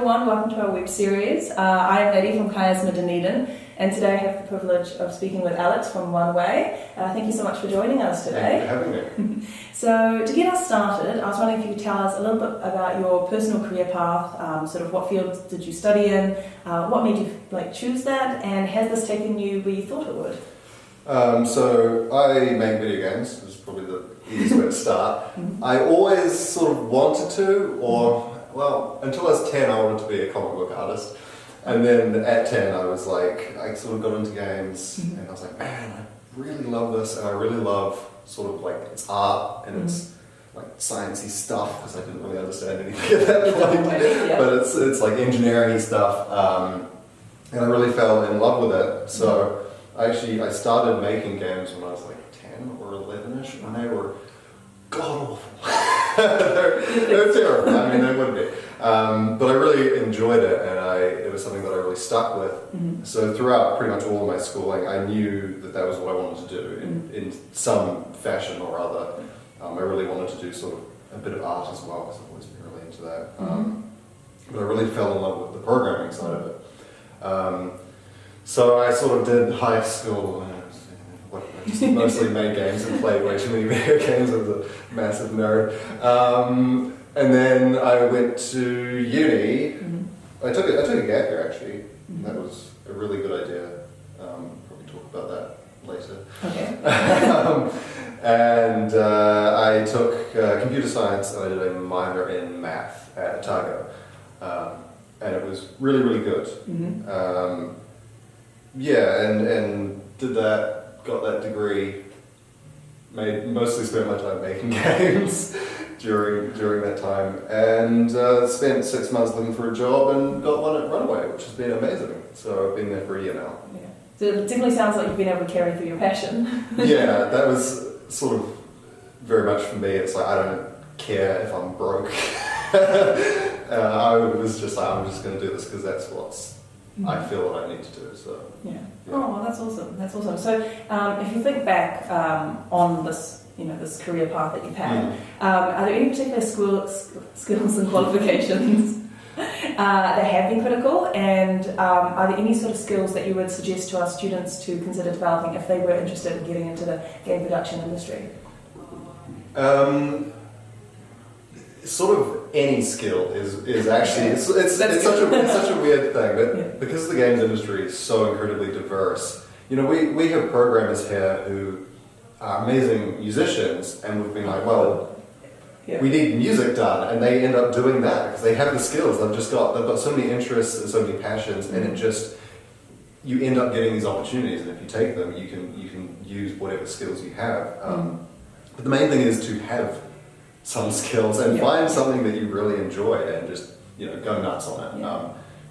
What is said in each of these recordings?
everyone, welcome to our web series. I am Nadie from Chiasma Dunedin, and today I have the privilege of speaking with Alex from Runaway. Thank you so much for joining us today. Thank you for having me. So to get us started, I was wondering if you could tell us a little bit about your personal career path, sort of what fields did you study in, what made you choose that, and has this taken you where you thought it would? So I make video games, which is probably the easiest way to start. I always sort of wanted to, until I was 10 I wanted to be a comic book artist. And then at 10 I was like, I sort of got into games and I was like, man, I really love this, and I really love sort of like it's art and it's like sciencey stuff, because I didn't really understand anything at that point. But it's like engineering stuff, and I really fell in love with it. So I started making games when I was like 10 or 11ish, and they were god awful. they're terrible. I mean, they would be. But I really enjoyed it, and it was something that I really stuck with. So throughout pretty much all of my schooling, I knew that was what I wanted to do in some fashion or other. I really wanted to do sort of a bit of art as well, because I've always been really into that. But I really fell in love with the programming side of it. So I sort of did high school, and I just mostly made games and played way too many video games. I was a massive nerd. And then I went to uni. I took a gap year actually. And that was a really good idea. Probably talk about that later. Okay. And I took computer science, and I did a minor in math at Otago. And it was really, really good. And did that, got that degree, mostly spent my time making games during that time, and spent 6 months looking for a job and got one at Runaway, which has been amazing. So I've been there for a year now. Yeah. So it definitely sounds like you've been able to carry through your passion. Yeah, that was sort of very much for me. It's like, I don't care if I'm broke. I was just like, I'm just going to do this because that's what I feel that I need to do. So yeah. Oh, well, that's awesome. That's awesome. So if you think back on this, this career path that you've had, are there any particular skills and qualifications that have been critical, and are there any sort of skills that you would suggest to our students to consider developing if they were interested in getting into the game production industry? Sort of any skill is actually it's such a weird thing, but because the games industry is so incredibly diverse, we have programmers here who are amazing musicians, and we've been like, we need music done, and they end up doing that because they have the skills. They've got so many interests and so many passions, and you end up getting these opportunities, and if you take them, you can use whatever skills you have. But the main thing is to have some skills and find something that you really enjoy and just go nuts on it.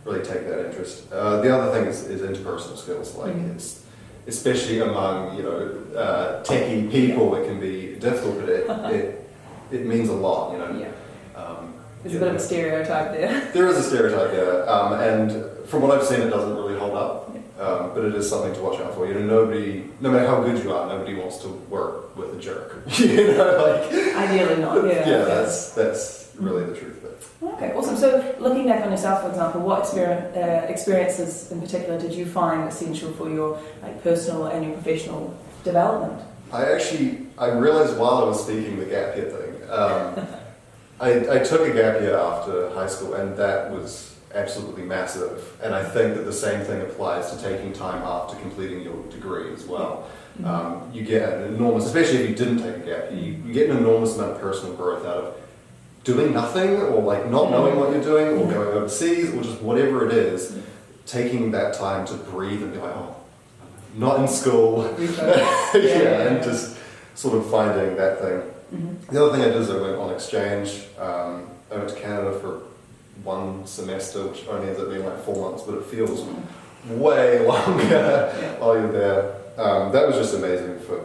Really take that interest. The other thing is interpersonal skills, like especially among techie people, it can be difficult, but it means a lot. There's a bit of a stereotype there. There is a stereotype there, and from what I've seen, it doesn't really hold up. But it is something to watch out for. No matter how good you are, nobody wants to work with a jerk. Ideally not. That's really the truth of it. Okay, awesome. So looking back on yourself, for example, what experiences in particular did you find essential for your personal and your professional development? I realized while I was speaking the gap year thing. I took a gap year after high school, and that was absolutely massive, and I think that the same thing applies to taking time after completing your degree as well. You get an enormous, especially if you didn't take a gap year, you get an enormous amount of personal growth out of doing nothing, or not knowing what you're doing, or going overseas, or just whatever it is, taking that time to breathe and be like, not in school, and just sort of finding that thing. The other thing I did is I went on exchange. I went to Canada for 1 semester, which only ends up being like 4 months, but it feels way longer while you're there. That was just amazing for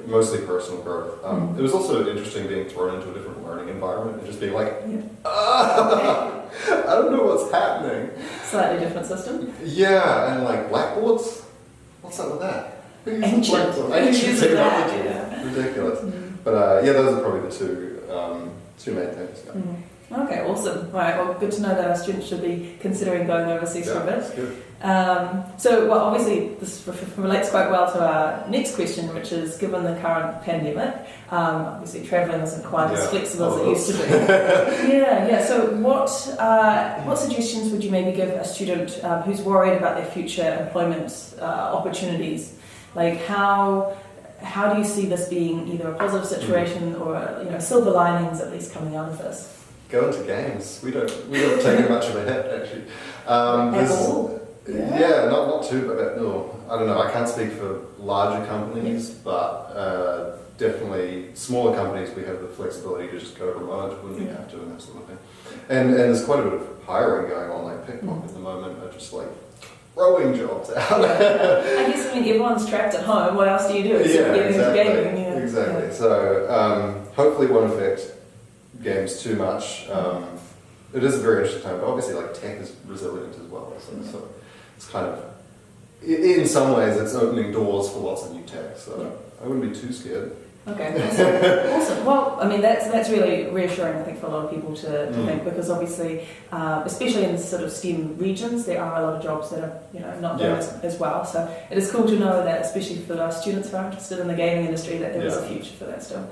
mostly personal growth. It was also interesting being thrown into a different learning environment and just being like, I don't know what's happening. Slightly different system. Yeah, and like blackboards, what's up with that? Ancient technology. Ridiculous. But those are probably the two main things. Okay, awesome. Right, well, good to know that our students should be considering going overseas for a bit. That's good. Well, obviously, this relates quite well to our next question, which is, given the current pandemic, obviously travelling isn't quite as flexible as it used to be. Yeah. So what suggestions would you maybe give a student who's worried about their future employment opportunities? Like, how do you see this being either a positive situation or silver linings at least coming out of this? Go into games. We don't take much of a hit actually. At all? Yeah, not too bad. No, I don't know. I can't speak for larger companies, but definitely smaller companies. We have the flexibility to just go remote when we have to and that sort of thing. And there's quite a bit of hiring going on. Like Pickpocket at the moment are just like throwing jobs out. I guess everyone's trapped at home. What else do you do? Exactly. So hopefully it won't affect games too much. It is a very interesting time, but obviously like tech is resilient as well. So it's kind of, in some ways, it's opening doors for lots of new tech. So I wouldn't be too scared. Okay, awesome. Well, I mean that's really reassuring, I think, for a lot of people to think, because obviously, especially in sort of STEM regions, there are a lot of jobs that are not doing as well. So it is cool to know that, especially for our students who are interested in the gaming industry, that there is a future for that still.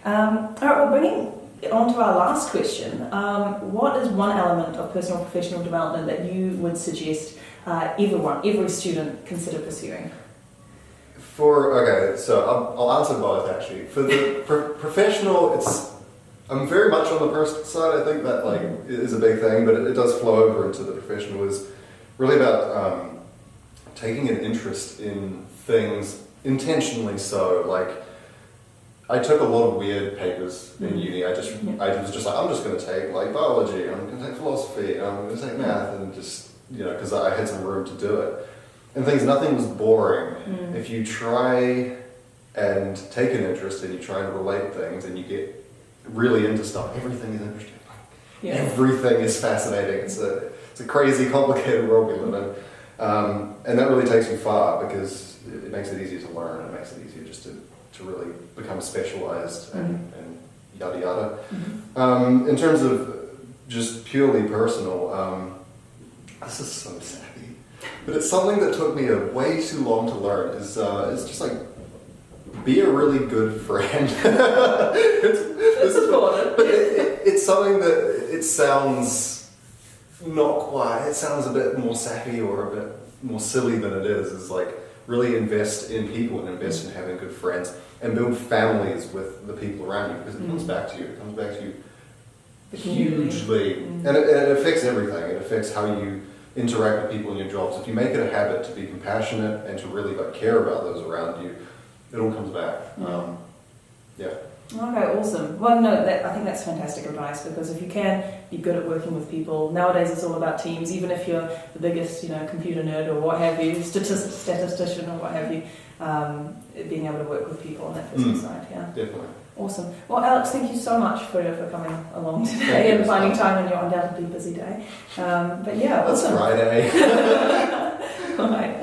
All right, well, bringing on to our last question, what is one element of personal and professional development that you would suggest every student consider pursuing? So I'll answer both actually. For the professional, I'm very much on the personal side. I think that is a big thing, but it does flow over into the professional. Is really about taking an interest in things intentionally. So I took a lot of weird papers in uni. I was just like, I'm just going to take biology, I'm going to take philosophy, I'm going to take math, and just because I had some room to do it. And nothing was boring. If you try and take an interest and you try and relate things and you get really into stuff, everything is interesting. Everything is fascinating. It's a crazy, complicated world we live in. And that really takes you far because it makes it easier to learn, and it makes it easier just to really become specialized and yada yada. In terms of just purely personal, this is so sappy, but it's something that took me way too long to learn. Is just be a really good friend. It's important. But it's something that it sounds not quite. It sounds a bit more sappy or a bit more silly than it is. Is really invest in people and invest in having good friends and build families with the people around you, because it comes back to you. It comes back to you hugely, and it affects everything. It affects how you interact with people in your jobs. If you make it a habit to be compassionate and to really care about those around you, it all comes back. Okay, awesome. Well, no, I think that's fantastic advice, because if you can be good at working with people, nowadays it's all about teams. Even if you're the biggest, computer nerd or what have you, statistician or what have you, being able to work with people on that business side, Definitely. Awesome. Well, Alex, thank you so much for coming along today and finding time on your undoubtedly busy day. But yeah, That's awesome. Friday. All right.